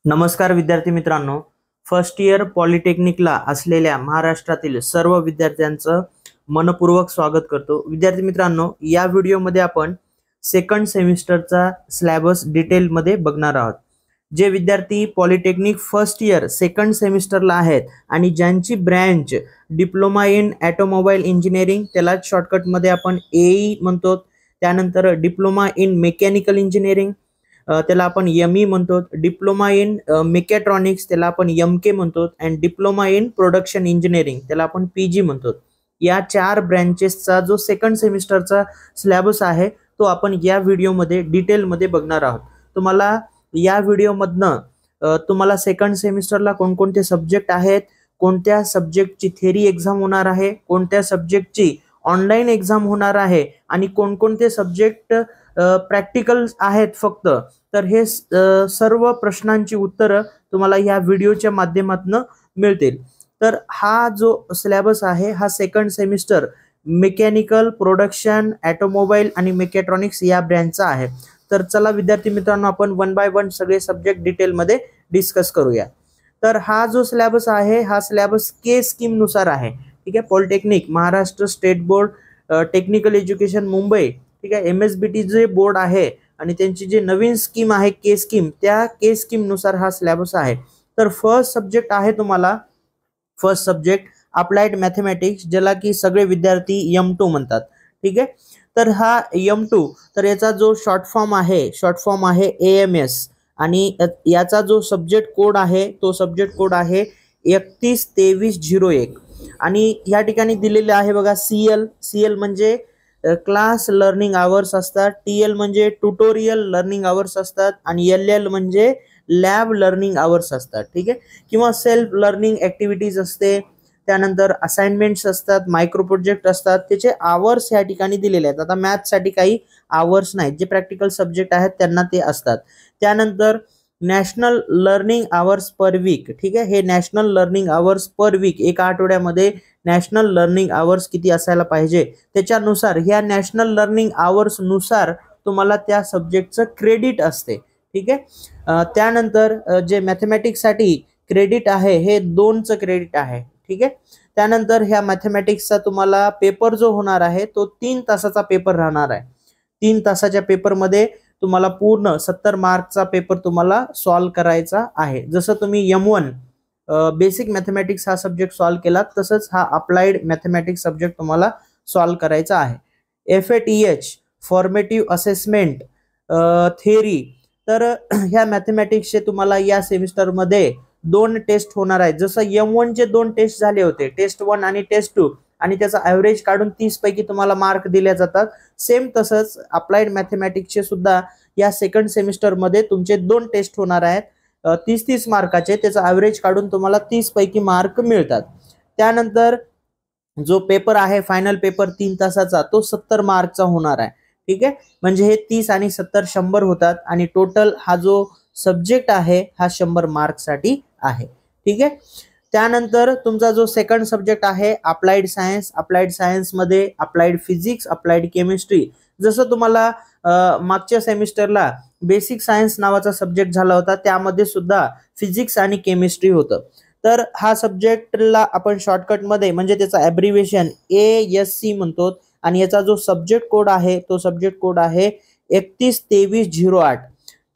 नमस्कार विद्यार्थी मित्रांनो, फर्स्ट इयर पॉलिटेक्निकला असलेल्या महाराष्ट्रातील सर्व विद्यार्थ्यांचं मनपूर्वक स्वागत करतो। विद्यार्थी मित्रांनो, या व्हिडिओमध्ये आपण सेकंड सेमिस्टरचा सिलेबस डिटेलमध्ये बघणार आहोत। जे विद्यार्थी पॉलिटेक्निक फर्स्ट इयर सेकंड सेमिस्टरला आहेत आणि ज्यांची branch diploma in automobile engineering, त्याला शॉर्टकटमध्ये आपण एई म्हणतो, त्यानंतर डिप्लोमा इन मेकॅनिकल इंजिनिअरिंग त्याला आपण एमई म्हणतो, डिप्लोमा इन मेकॅट्रॉनिक्स त्याला आपण एमके म्हणतो, आणि डिप्लोमा इन प्रोडक्शन इंजिनिअरिंग त्याला आपण पीजी म्हणतो। या चार ब्रँचेसचा जो सेकंड सेमिस्टरचा सिलेबस आहे तो आपण या व्हिडिओमध्ये डिटेलमध्ये बघणार आहोत। तुम्हाला या व्हिडिओमधनं तुम्हाला सेकंड सेमिस्टरला कोणकोणते सब्जेक्ट आहेत, कोणत्या सब्जेक्टची थेरी एक्झाम होणार आहे, कोणत्या सब्जेक्टची ऑनलाईन एक्झाम होणार आहे आणि कोणकोणते सब्जेक्ट प्रॅक्टिकल आहेत फक्त, तर हे सर्व प्रश्नांची उत्तरं तुम्हाला या व्हिडिओच्या माध्यमातून मिळतील। तर हा जो सिलेबस आहे हा second semester mechanical, production, automobile आणि मेकॅट्रॉनिक्स या ब्रँचचा आहे। तर चला विद्यार्थी मित्रांनो, आपण वन बाय वन सगळे सब्जेक्ट डिटेलमध्ये डिस्कस करूया। तर हा जो सिलेबस आहे हा सिलेबस के स्कीम नुसार आहे, ठीक आहे। Polytechnic Maharashtra state board technical education Mumbai, ठीक आहे, MSBT जे बोर्ड आहे आणि त्यांची जी नवीन स्कीम आहे के स्कीम, त्या के स्कीम नुसार हा सिलेबस आहे। तर फर्स्ट सब्जेक्ट आहे तुम्हाला, फर्स्ट सब्जेक्ट अप्लाइड मॅथमॅटिक्स, ज्याला की सगळे विद्यार्थी M2 म्हणतात, ठीक आहे। तर हा M2, तर याचा जो शॉर्ट फॉर्म आहे AMS, आणि याचा जो सब्जेक्ट कोड आहे तो सब्जेक्ट कोड आहे 312301, आणि या ठिकाणी दिलेले आहे बघा CL म्हणजे क्लास लर्निंग आवर्स असतात, TL म्हणजे ट्युटोरियल लर्निंग आवर्स असतात, आणि LL म्हणजे लॅब लर्निंग आवर्स असतात, ठीक आहे। किंवा सेल्फ लर्निंग ऍक्टिव्हिटीज असते, त्यानंतर असाइनमेंट्स असतात, मायक्रो प्रोजेक्ट असतात, त्याचे आवर्स या ठिकाणी दिलेले आहेत। आता मॅथ्ससाठी काही आवर्स नाहीत, जे प्रॅक्टिकल सब्जेक्ट आहेत त्यांना ते असतात। त्यानंतर national learning hours per weak, ठीक आहे। हे national learning hours per weak, एका आठवड्यामध्ये नॅशनल लर्निंग आवर्स किती असायला पाहिजे त्याच्यानुसार, ह्या नॅशनल लर्निंग आवर्स नुसार तुम्हाला त्या सब्जेक्टचं क्रेडिट असते, ठीक आहे। त्यानंतर जे मॅथमॅटिक्ससाठी क्रेडिट आहे हे 2चं क्रेडिट आहे, ठीक आहे। त्यानंतर ह्या मॅथमॅटिक्सचा तुम्हाला पेपर जो होणार आहे तो 3 तासाचा पेपर राहणार आहे। 3 तासाच्या पेपरमध्ये तुम्हाला पूर्ण 70 मार्कचा पेपर तुम्हाला सॉल्व्ह करायचा आहे। जसं तुम्ही M1 बेसिक मॅथमॅटिक्स हा सब्जेक्ट सॉल्व्ह केला, तसंच हा अप्लाइड मॅथमॅटिक्स सब्जेक्ट तुम्हाला सॉल्व्ह करायचा आहे। FATH फॉर्मेटिव्ह असेसमेंट थेरी, तर ह्या मॅथमॅटिक्सचे तुम्हाला या सेमिस्टरमध्ये 2 टेस्ट होणार आहेत। जसं M1 चे 2 टेस्ट झाले होते, टेस्ट 1 आणि टेस्ट 2, आणि त्याचा ॲव्हरेज काढून 30 पैकी तुम्हाला मार्क दिले जातात। सेम तसंच अप्लाइड मॅथमॅटिक्सचे सुद्धा या सेकंड सेमिस्टरमध्ये तुमचे 2 टेस्ट होणार आहेत, 30-30 मार्काचे, त्याचा ॲव्हरेज काढून तुम्हाला 30 पैकी मार्क मिळतात। त्यानंतर जो पेपर आहे फायनल पेपर 3 तासाचा, तो 70 मार्कचा होणार आहे, ठीक आहे। म्हणजे हे 30 आणि 70 100 होतात, आणि टोटल हा जो सब्जेक्ट आहे हा 100 मार्कसाठी आहे, ठीक आहे। त्यानंतर तुमचा जो सेकंड सब्जेक्ट आहे अप्लाइड सायन्स, अप्लाइड सायन्समध्ये अप्लाइड फिजिक्स, अप्लाइड केमिस्ट्री, जसं तुम्हाला मागच्या सेमिस्टरला बेसिक सायन्स नावाचा सब्जेक्ट झाला होता, त्यामध्ये सुद्धा फिजिक्स आणि केमिस्ट्री होतं। तर हा सब्जेक्टला आपण शॉर्टकटमध्ये म्हणजे त्याचा ॲब्रिव्हिएशन ASC म्हणतो, आणि याचा जो सब्जेक्ट कोड आहे तो सब्जेक्ट कोड आहे 312308।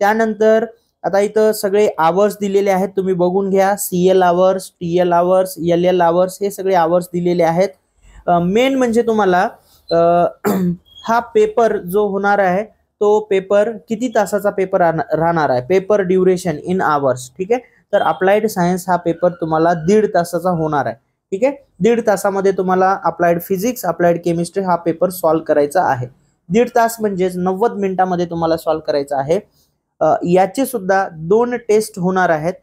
त्यानंतर आता इथं सगळे आवर्स दिलेले आहेत, तुम्ही बघून घ्या, CL hours, TL hours, LL hours, हे सगळे आवर्स दिलेले आहेत। मेन म्हणजे तुम्हाला हा पेपर जो होणार आहे तो पेपर किती तासाचा पेपर राहणार आहे, पेपर ड्युरेशन इन आवर्स, ठीक आहे। तर अप्लाइड सायन्स हा पेपर तुम्हाला 1.5 तासाचा होणार आहे, ठीक आहे। 1.5 तासामध्ये तुम्हाला अप्लाइड फिजिक्स, अप्लाइड केमिस्ट्री हा पेपर सॉल्व्ह करायचा आहे। 1.5 तास म्हणजेच 90 मिनिटामध्ये तुम्हाला सॉल्व्ह करायचा आहे। याचे सुद्धा 2 टेस्ट होणार आहेत,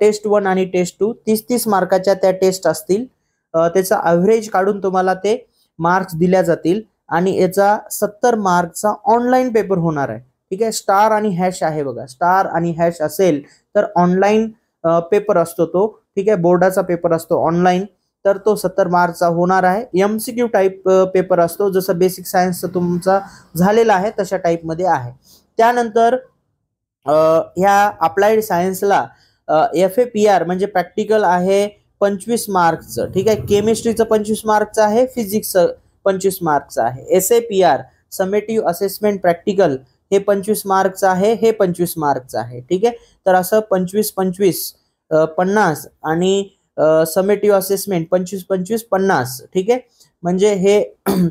टेस्ट 1 आणि टेस्ट 2, 30-30 मार्काच्या त्या टेस्ट असतील। त्याचा ॲव्हरेज काढून तुम्हाला ते मार्क्स दिल्या जातील, आणि याचा 70 मार्कचा ऑनलाईन पेपर होणार आहे, ठीक आहे। स्टार आणि हॅश आहे बघा, स्टार आणि हॅश असेल तर ऑनलाईन पेपर असतो तो, ठीक आहे, बोर्डाचा पेपर असतो ऑनलाईन, तर तो 70 मार्कचा होणार आहे। MCQ टाईप पेपर असतो, जसं बेसिक सायन्सचा तुमचा झालेला आहे तशा टाईपमध्ये आहे। त्यानंतर ह्या अप्लाइड सायन्सला FAPR म्हणजे प्रॅक्टिकल आहे 25 मार्क्सचं, ठीक आहे. केमिस्ट्रीचं 25 मार्क्सचं आहे, फिजिक्सचं 25 मार्क्सचं आहे. SAPR समेटिव्ह असेसमेंट प्रॅक्टिकल हे 25 मार्क्सचं आहे, हे 25 मार्क्सचं आहे, ठीक आहे. तर असं 25-25 50 आणि समेटिव्ह असेसमेंट 25-25 50, ठीक आहे. म्हणजे हे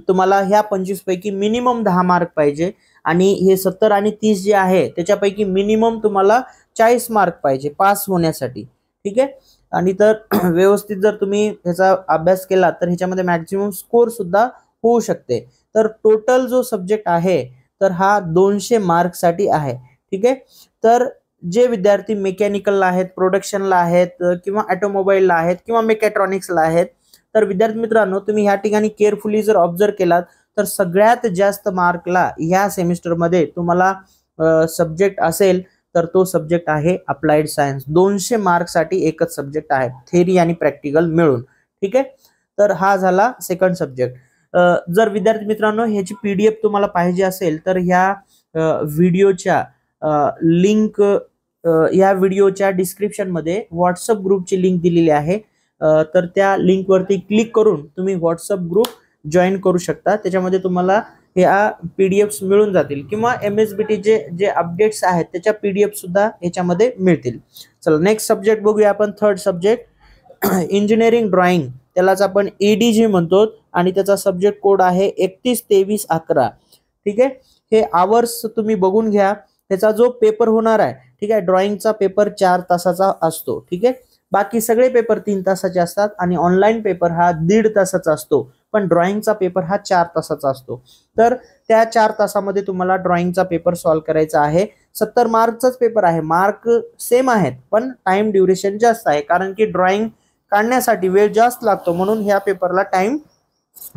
तुम्हाला ह्या 25 पैकी मिनिमम 10 मार्क पाहिजे आणि हे 70 आणि 30 जे आहे त्याच्यापैकी मिनिमम तुम्हाला 40 मार्क पाहिजे पास होण्यासाठी, ठीक आहे. आणि तर व्यवस्थित जर तुम्ही ह्याचा अभ्यास केला तर ह्याच्यामध्ये मॅक्झिमम स्कोर सुद्धा होऊ शकते. तर टोटल जो सब्जेक्ट आहे तर हा 200 मार्कसाठी आहे, ठीक आहे. तर जे विद्यार्थी मेकॅनिकलला आहेत, प्रोडक्शनला आहेत किंवा ऑटोमोबाईलला आहेत किंवा मेकॅट्रॉनिक्सला आहेत, तर विद्यार्थी मित्रांनो तुम्ही ह्या ठिकाणी केअरफुली जर ऑब्झर्व केलात तर सगळ्यात जास्त मार्कला ह्या सेमिस्टरमध्ये तुम्हाला सब्जेक्ट असेल तर तो सब्जेक्ट आहे अप्लाइड सायन्स. 200 मार्कसाठी एकच सब्जेक्ट आहे, थेरी आणि प्रॅक्टिकल मिळून, ठीक आहे. तर हा झाला सेकंड सब्जेक्ट. जर विद्यार्थी मित्रांनो ह्याची PDF तुम्हाला पाहिजे असेल तर ह्या व्हिडिओच्या लिंक या व्हिडिओच्या डिस्क्रिप्शन मध्ये व्हॉट्सअप ग्रुपची लिंक दिलेली आहे. तर त्या लिंकवरती क्लिक करून तुम्ही व्हॉट्सअप ग्रुप जॉईन करू शकता. त्याच्यामध्ये तुम्हाला ह्या PDFs मिळून जातील किंवा MSBT जे अपडेट्स आहेत त्याच्या PDF सुद्धा ह्याच्यामध्ये मिळतील. चला नेक्स्ट सब्जेक्ट बघूया आपण. थर्ड सब्जेक्ट इंजिनिअरिंग ड्रॉइंग, त्यालाच आपण EDG म्हणतो आणि त्याचा सब्जेक्ट कोड आहे 31-23-11, ठीक आहे. हे आवर्स तुम्ही बघून घ्या. त्याचा जो पेपर होणार आहे, ठीक आहे, ड्रॉइंगचा पेपर 4 तासाचा असतो, ठीक आहे. बाकी सगळे पेपर 3 तासाचे असतात आणि ऑनलाईन पेपर हा 1.5 तासाचा असतो, पण ड्रॉइंगचा पेपर हा 4 तासाचा असतो. तर त्या 4 तासामध्ये तुम्हाला ड्रॉइंगचा पेपर सॉल्व्ह करायचा आहे. 70 मार्कचाच पेपर आहे, मार्क सेम आहेत पण टाइम ड्युरेशन जास्त आहे, कारण की ड्रॉइंग काढण्यासाठी वेळ जास्त लागतो म्हणून ह्या पेपरला टाइम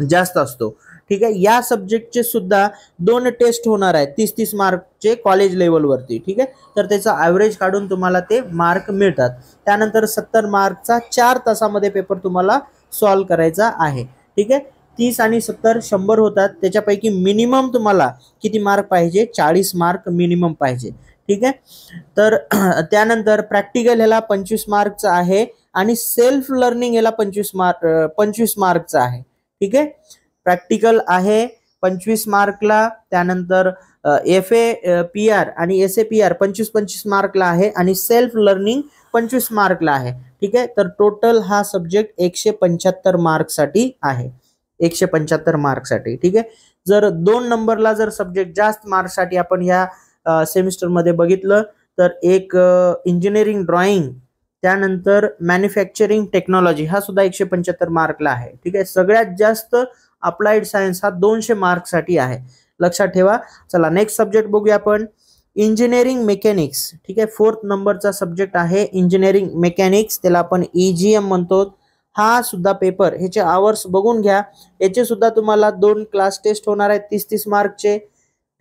जास्त असतो, ठीक आहे. या सब्जेक्टचे सुद्धा 2 टेस्ट होणार आहेत 30-30 मार्कचे कॉलेज लेवलवरती, ठीक आहे. तर त्याचा ॲव्हरेज काढून तुम्हाला ते मार्क मिळतात. त्यानंतर 70 मार्कचा 4 तासामध्ये पेपर तुम्हाला सॉल्व्ह करायचा आहे, ठीक आहे. 30 आणि 70 100 होतात. त्याच्यापैकी मिनिमम तुम्हाला किती मार्क पाहिजे? 40 मार्क मिनिमम पाहिजे, ठीक आहे. तर त्यानंतर प्रॅक्टिकल ह्याला 25 मार्कचा आहे आणि सेल्फ लर्निंग ह्याला 25 मार्कचा आहे, ठीक आहे. प्रॅक्टिकल आहे 25 मार्कला, त्यानंतर FAPR आणि SAPR 25-25 मार्कला आहे आणि सेल्फ लर्निंग 25 मार्कला आहे, ठीक आहे. तर टोटल हा सब्जेक्ट 175 मार्कसाठी आहे, 175 मार्कसाठी, ठीक आहे. जर 2 नंबरला जर सब्जेक्ट जास्त मार्कसाठी आपण ह्या सेमिस्टरमध्ये बघितलं तर एक इंजिनिअरिंग ड्रॉइंग, त्यानंतर मॅन्युफॅक्चरिंग टेक्नॉलॉजी हा सुद्धा 175 मार्कला आहे, ठीक आहे. सगळ्यात जास्त अप्लाइड सायन्स हा 200 मार्कसाठी आहे, लक्षात ठेवा. चला नेक्स्ट सब्जेक्ट बघूया आपण. इंजिनिअरिंग मेकॅनिक्स, ठीक आहे. 4th नंबरचा सब्जेक्ट आहे इंजिनिअरिंग मेकॅनिक्स, त्याला आपण EGM म्हणतो. हा सुद्धा पेपर, ह्याचे आवर्स बघून घ्या. याचे सुद्धा तुम्हाला 2 क्लास टेस्ट होणार आहेत 30-30 मार्कचे,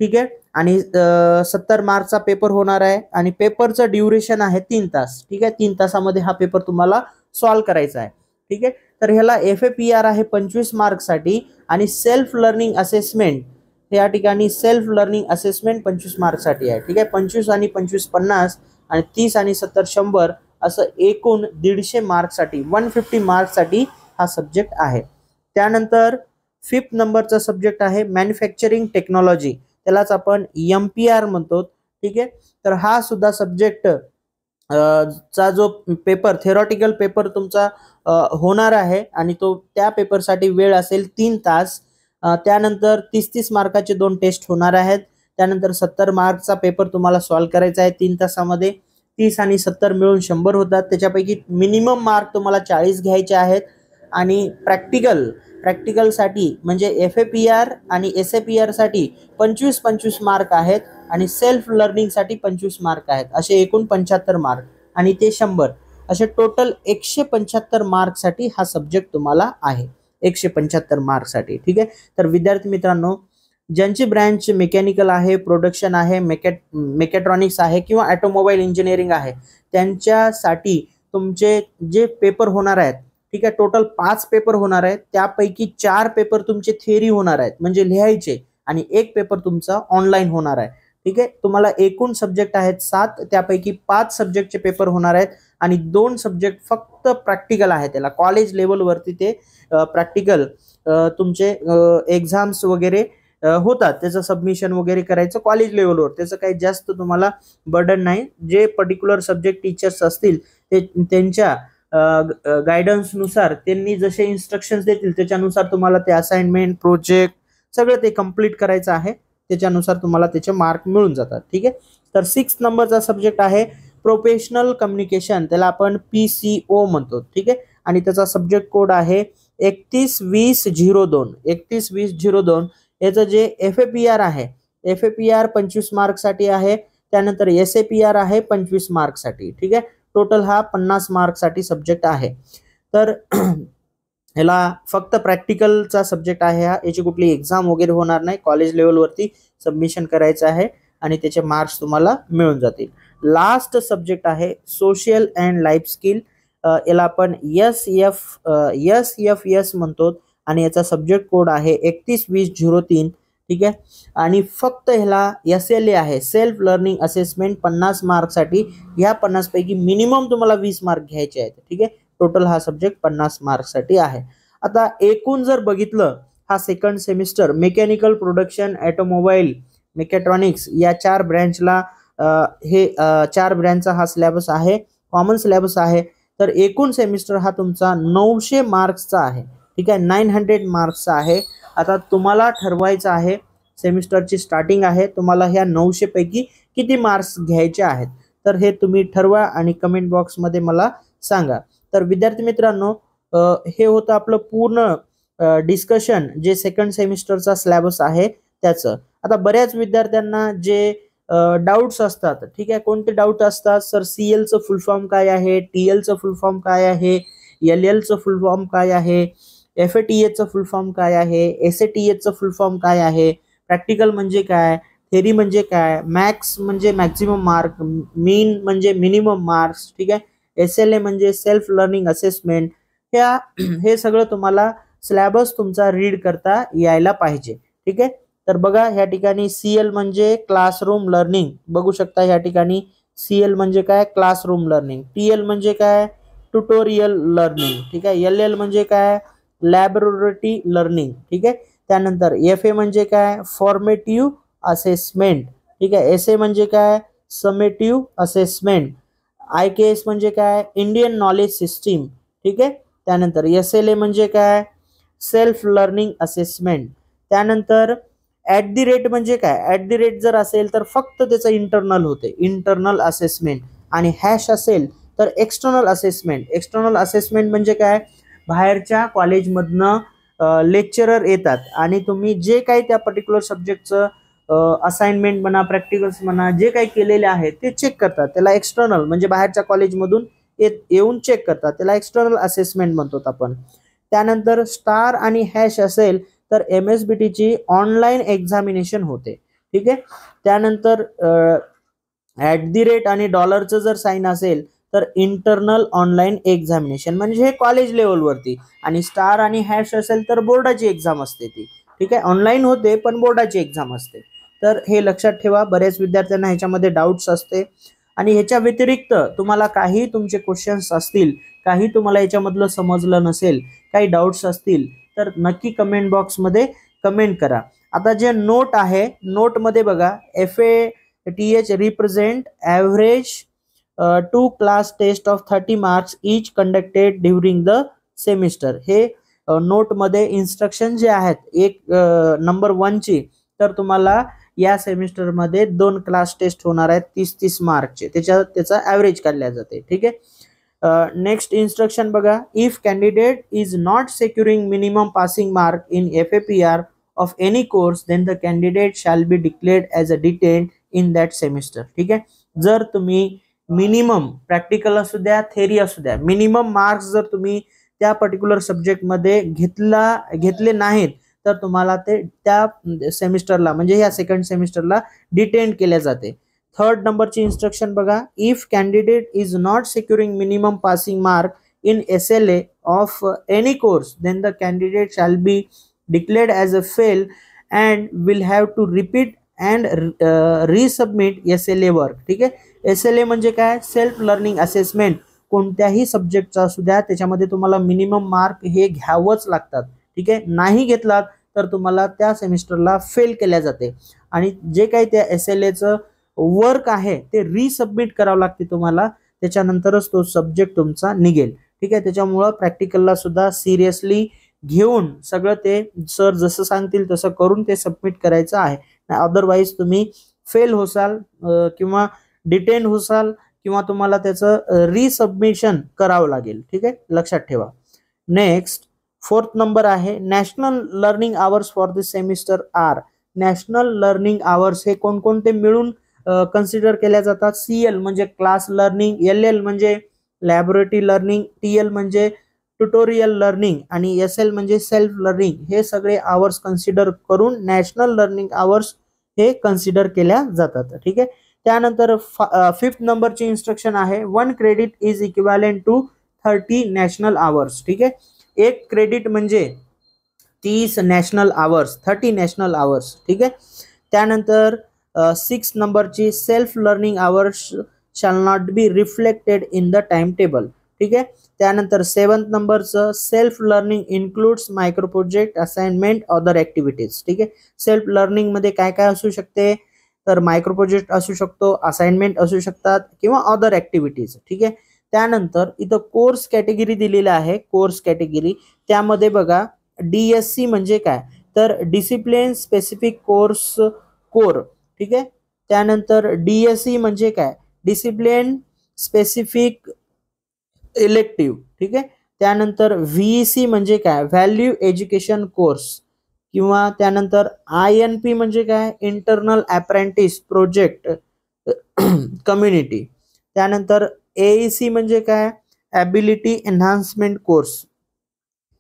ठीक आहे. आणि 70 मार्कचा पेपर होणार आहे आणि पेपरचं ड्युरेशन आहे 3 तास, ठीक आहे. 3 तासामध्ये हा पेपर तुम्हाला सॉल्व्ह करायचा आहे, ठीक आहे. तर ह्याला FAPR आहे 25 मार्कसाठी आणि सेल्फ लर्निंग असेसमेंट, या ठिकाणी सेल्फ लर्निंग असेसमेंट 25 मार्कसाठी आहे, ठीक आहे. 25 आणि 25 50 आणि 30 आणि 70 100 असं एकूण 150 मार्कसाठी 150 मार्कसाठी हा सब्जेक्ट आहे. त्यानंतर 5th नंबरचा सब्जेक्ट आहे मॅन्युफॅक्चरिंग टेक्नॉलॉजी, त्यालाच आपण MPR म्हणतो, ठीक आहे. तर हा सुद्धा सब्जेक्ट चा जो पेपर थेरॉटिकल पेपर तुमचा होणार आहे आणि तो त्या पेपरसाठी वेळ असेल 3 तास. त्यानंतर 30-30 मार्काचे 2 टेस्ट होणार आहेत. त्यानंतर 70 मार्कचा पेपर तुम्हाला सॉल्व्ह करायचा आहे 3 तासामध्ये. 30 आणि 70 मिळून 100 होतात. त्याच्यापैकी मिनिमम मार्क तुम्हाला 40 घ्यायचे आहेत. आणि प्रॅक्टिकलसाठी म्हणजे FAPR आणि SAPR साठी 25-25 मार्क आहेत आणि सेल्फ लर्निंगसाठी 25 मार्क आहेत. असे एकूण 75 मार्क आणि ते 100 असे टोटल 175 मार्कसाठी हा सब्जेक्ट तुम्हाला आहे, 175 मार्कसाठी, ठीक आहे. तर विद्यार्थी मित्रांनो, ज्यांची ब्रँच मेकॅनिकल आहे, प्रोडक्शन आहे, मेकॅट्रॉनिक्स आहे किंवा ऑटोमोबाईल इंजिनिअरिंग आहे, त्यांच्यासाठी तुमचे जे पेपर होणार आहेत, ठीक आहे, टोटल 5 पेपर होणार आहेत. त्यापैकी 4 पेपर तुमचे थेरी होणार आहेत म्हणजे लिहायचे आणि 1 पेपर तुमचा ऑनलाईन होणार आहे, ठीक आहे. तुम्हाला एकूण सब्जेक्ट आहेत 7, त्यापैकी 5 सब्जेक्टचे पेपर होणार आहेत आणि 2 सब्जेक्ट फक्त प्रॅक्टिकल आहे. त्याला कॉलेज लेवलवरती ते प्रॅक्टिकल तुमचे एक्झाम्स वगैरे होतात, त्याचं सबमिशन वगैरे करायचं कॉलेज लेवलवर, त्याचं काही जास्त तुम्हाला बर्डन नाही. जे पर्टिक्युलर सब्जेक्ट टीचर्स असतील ते त्यांच्या गायडन्सनुसार त्यांनी जसे इन्स्ट्रक्शन्स देतील त्याच्यानुसार तुम्हाला ते असाइनमेंट प्रोजेक्ट सगळं ते कंप्लीट करायचं आहे, त्याच्यानुसार तुम्हाला त्याचे मार्क मिळून जातात. ठीक आहे. तर 6 नंबरचा सब्जेक्ट आहे प्रोफेशनल कम्युनिकेशन, त्याला आपण PCO म्हणतो. ठीक आहे. आणि त्याचा सब्जेक्ट कोड आहे 3120 3120. याचं जे FAPR आहे, FAPR 25 मार्कसाठी आहे, त्यानंतर SAPR आहे 25 मार्कसाठी. ठीक आहे. टोटल हा 50 मार्कसाठी सब्जेक्ट आहे. तर ह्याला फक्त प्रॅक्टिकलचा सब्जेक्ट आहे हा, याची कुठली एक्झाम वगैरे होणार नाही, कॉलेज लेवलवरती सबमिशन करायचं आहे आणि त्याचे मार्क्स तुम्हाला मिळून जातील. लास्ट सब्जेक्ट आहे सोशल अँड लाईफ स्किल, याला आपण SFS म्हणतो आणि याचा सब्जेक्ट कोड आहे 3120. ठीक आहे. आणि फक्त ह्याला SLA आहे, सेल्फ लर्निंग असेसमेंट 50 मार्कसाठी. ह्या 50 पैकी मिनिमम तुम्हाला 20 मार्क घ्यायचे आहेत. ठीक आहे. टोटल हा सब्जेक्ट 50 मार्कसाठी आहे. आता एकूण जर बघितलं, हा second semester mechanical production, automobile, mechatronics या 4 ब्रँचला हे 4 ब्रँचचा हा सिलेबस आहे, कॉमन सिलेबस आहे. तर एकूण सेमिस्टर हा तुमचा 900 मार्क्सचा आहे. ठीक आहे. 900 मार्क्सचा आहे. आता तुम्हाला ठरवायचं आहे, सेमिस्टरची स्टार्टिंग आहे, तुम्हाला ह्या 900 पैकी किती मार्क्स घ्यायचे आहेत, तर हे तुम्ही ठरवा आणि कमेंट बॉक्समध्ये मला सांगा. तर विद्यार्थी मित्रांनो, हे होतं आपलं पूर्ण डिस्कशन जे सेकंड सेमिस्टरचा सिलेबस आहे त्याचं. आता बऱ्याच विद्यार्थ्यांना जे डाऊट्स असतात, ठीक आहे, कोणते डाऊट असतात, सर CLचं फुल फॉर्म काय आहे, TLचं फुल फॉर्म काय आहे, LLचं फुल फॉर्म काय आहे, FATAचं फुल फॉर्म काय आहे, SATAचं फुल फॉर्म काय आहे, प्रॅक्टिकल म्हणजे काय, थेरी म्हणजे काय, मॅक्स म्हणजे मॅक्झिमम मार्क, मीन म्हणजे मिनिमम मार्क्स. ठीक आहे. SLA म्हणजे सेल्फ लर्निंग असेसमेंट. हे सगळं तुम्हाला सिलेबस तुमचा रीड करता यायला पाहिजे. ठीक आहे. तर बघा, ह्या ठिकाणी CL म्हणजे क्लासरूम लर्निंग, बघू शकता ह्या ठिकाणी CL म्हणजे काय, क्लासरूम लर्निंग. TL म्हणजे काय, ट्युटोरियल लर्निंग. ठीक आहे. LL म्हणजे काय, लॅबोरेटरी लर्निंग. ठीक आहे. त्यानंतर FA म्हणजे काय, फॉर्मेटिव्ह असेसमेंट. ठीक आहे. SA म्हणजे काय, समेटिव्ह असेसमेंट. IKS म्हणजे काय, इंडियन नॉलेज सिस्टीम. ठीक आहे. त्यानंतर SLA म्हणजे काय, सेल्फ लर्निंग असेसमेंट. त्यानंतर @ म्हणजे काय, @ जर असेल तर फक्त त्याचं इंटरनल होते, इंटरनल असेसमेंट. आणि हॅश असेल तर एक्सटर्नल असेसमेंट. एक्सटर्नल असेसमेंट म्हणजे काय, बाहेरच्या कॉलेजमधनं लेक्चरर येतात आणि तुम्ही जे काही त्या पर्टिक्युलर सब्जेक्टचं असाइनमेंट म्हणा, प्रॅक्टिकल्स म्हणा, जे काही केलेले आहे ते चेक करतात, त्याला एक्सटर्नल म्हणजे बाहेरच्या कॉलेजमधून येऊन चेक करतात, त्याला एक्सटर्नल असेसमेंट म्हणतो आपण. त्यानंतर स्टार आणि हॅश असेल तर MSBTची ऑनलाईन एक्झामिनेशन होते. ठीक आहे. त्यानंतर @ आणि डॉलरचं जर साईन असेल तर इंटरनल ऑनलाईन एक्झामिनेशन, म्हणजे हे कॉलेज लेवलवरती. आणि स्टार आणि हॅश असेल तर बोर्डाची एक्झाम असते ती. ठीक आहे. ऑनलाईन होते पण बोर्डाची एक्झाम असते. तर हे लक्षात ठेवा, बऱ्याच विद्यार्थ्यांना ह्याच्यामध्ये डाऊट्स असते. आणि ह्याच्या व्यतिरिक्त तुम्हाला काही तुमचे क्वेश्चन्स असतील, काही तुम्हाला याच्यामधलं समजलं नसेल, काही डाऊट्स असतील तर नक्की कमेंट बॉक्समध्ये कमेंट करा. आता जे नोट आहे, नोटमध्ये बघा, FATH represent average 2 class test of 30 marks each conducted during the semester. हे नोटमध्ये इन्स्ट्रक्शन जे आहेत, एक नंबर 1ची, तर तुम्हाला या सेमिस्टरमध्ये 2 क्लास टेस्ट होणार आहेत 30-30 मार्कचे, त्याचा ॲव्हरेज काढल्या जाते. ठीक आहे. नेक्स्ट इन्स्ट्रक्शन बघा, if candidate is not securing minimum passing mark in FAPR of any course then the candidate shall be declared as a detained in that semester. ठीक आहे. जर तुम्ही मिनिमम प्रॅक्टिकल असू द्या, थेरी असू द्या, मिनिमम मार्क्स जर तुम्ही त्या पर्टिक्युलर सब्जेक्टमध्ये घेतले नाहीत तर तुम्हाला ते त्या सेमिस्टरला म्हणजे ह्या सेकंड सेमिस्टरला डिटेंड केल्या जाते. 3rd नंबरची इन्स्ट्रक्शन बघा, if candidate is not securing minimum passing mark in SLA of any course then the candidate shall be declared as a fail and will have to repeat and resubmit SLA work. ठीक आहे, SLA म्हणजे काय, self learning assessment. कोणत्याही सब्जेक्टचा असू द्या, त्याच्यामध्ये तुम्हाला minimum mark हे घ्यावंच लागतात. ठीक आहे, नाही घेतलात तर तुम्हाला त्या सेमिस्टरला फेल केल्या जाते. आणि जे काही त्या SLAचं वर्क आहे ते रिसबमिट करावं लागते तुम्हाला, त्याच्यानंतरच तो सब्जेक्ट तुमचा निघेल. ठीक आहे, त्याच्यामुळं प्रॅक्टिकलला सुद्धा सिरियसली घेऊन सगळं ते सर जसं सांगतील तसं करून ते सबमिट करायचं आहे. अदरवाईज तुम्ही फेल होसाल किंवा डिटेन होसाल किंवा तुम्हाला त्याचं रिसबमिशन करावं लागेल. ठीक आहे, लक्षात ठेवा. नेक्स्ट 4th नंबर आहे national learning hours for this semester are. National learning hours हे कोणकोणते मिळून कन्सिडर केल्या जातात. CL म्हणजे क्लास लर्निंग, LL म्हणजे लॅबोरेटरी लर्निंग, TL म्हणजे ट्युटोरियल लर्निंग आणि SL म्हणजे सेल्फ लर्निंग. हे सगळे आवर्स कन्सिडर करून नॅशनल लर्निंग आवर्स हे कन्सिडर केल्या जातात. ठीक आहे, त्यानंतर 5th नंबरची इन्स्ट्रक्शन आहे 1 credit is equivalent to 30 national hours. ठीक आहे, 1 क्रेडिट म्हणजे 30 नॅशनल आवर्स, 30 नॅशनल आवर्स. ठीक आहे, त्यानंतर 6 नंबरची self learning hours shall not be reflected in the time table. ठीक आहे, त्यानंतर 7th नंबरचं self learning includes micro project, assignment, other activities. ठीक आहे, सेल्फ लर्निंग मध्ये काय काय असू शकते, तर मायक्रो प्रोजेक्ट असू शकतो, असाइनमेंट असू शकतात किंवा अदर ऍक्टिव्हिटीज. ठीक आहे, त्यानंतर इथं कोर्स कॅटेगरी दिलेला आहे. कोर्स कॅटेगरी त्यामध्ये बघा DSC म्हणजे काय, तर डिसिप्लिन स्पेसिफिक कोर्स कोर. ठीक आहे, त्यानंतर DSE म्हणजे काय, डिसिप्लिन स्पेसिफिक इलेक्टिव्ह. ठीक आहे, त्यानंतर VEC म्हणजे काय, व्हॅल्यू एज्युकेशन कोर्स. किंवा त्यानंतर INP म्हणजे काय, इंटरनल अप्रेंटिस प्रोजेक्ट कम्युनिटी. त्यानंतर AEC म्हणजे काय, ॲबिलिटी एन्हान्समेंट कोर्स.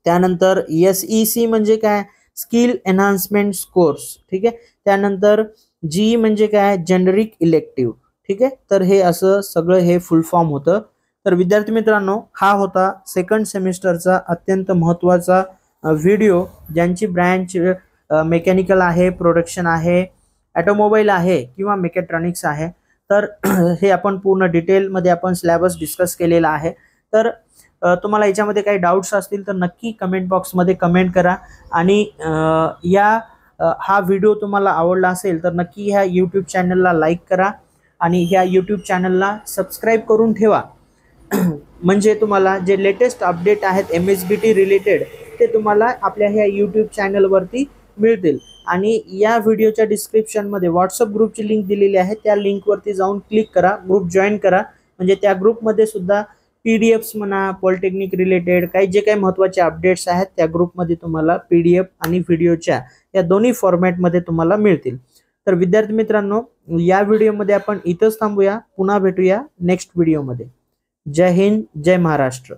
त्यानंतर SEC म्हणजे काय, स्किल एन्हान्समेंट कोर्स. ठीक आहे, त्यानंतर GE म्हणजे काय, जेनरिक इलेक्टिव्ह. ठीक आहे, तर हे असं सगळं हे फुल फॉर्म होतं. तर विद्यार्थी मित्रांनो, हा होता सेकंड सेमिस्टरचा अत्यंत महत्त्वाचा व्हिडिओ, ज्यांची ब्रँच मेकॅनिकल आहे, प्रोडक्शन आहे, ऑटोमोबाईल आहे किंवा मेकॅट्रॉनिक्स आहे. तर हे आपण पूर्ण डिटेलमध्ये आपण सिलेबस डिस्कस केलेला आहे. तर तुम्हाला याच्यामध्ये काही डाऊट्स असतील तर नक्की कमेंट बॉक्समध्ये कमेंट करा. आणि हा व्हिडिओ तुम्हाला आवडला असेल तर नक्की ह्या यूट्यूब चॅनलला लाईक करा आणि ह्या यूट्यूब चॅनलला सबस्क्राईब करून ठेवा. म्हणजे तुम्हाला जे लेटेस्ट अपडेट आहेत MSBT रिलेटेड ते तुम्हाला आपल्या ह्या यूट्यूब चॅनलवरती मिळतील. आणि या व्हिडिओच्या डिस्क्रिप्शनमध्ये व्हॉट्सअप ग्रुपची लिंक दिलेली आहे, त्या लिंकवरती जाऊन क्लिक करा, ग्रुप जॉईन करा. म्हणजे त्या ग्रुपमध्ये सुद्धा PDFs म्हणा, पॉलिटेक्निक रिलेटेड काही जे काही महत्त्वाचे अपडेट्स आहेत त्या ग्रुपमध्ये तुम्हाला PDF आणि व्हिडिओच्या या दोन्ही फॉर्मॅटमध्ये तुम्हाला मिळतील. तर विद्यार्थी मित्रांनो, या व्हिडिओमध्ये आपण इथंच थांबूया. पुन्हा भेटूया नेक्स्ट व्हिडिओमध्ये. जय हिंद, जय महाराष्ट्र.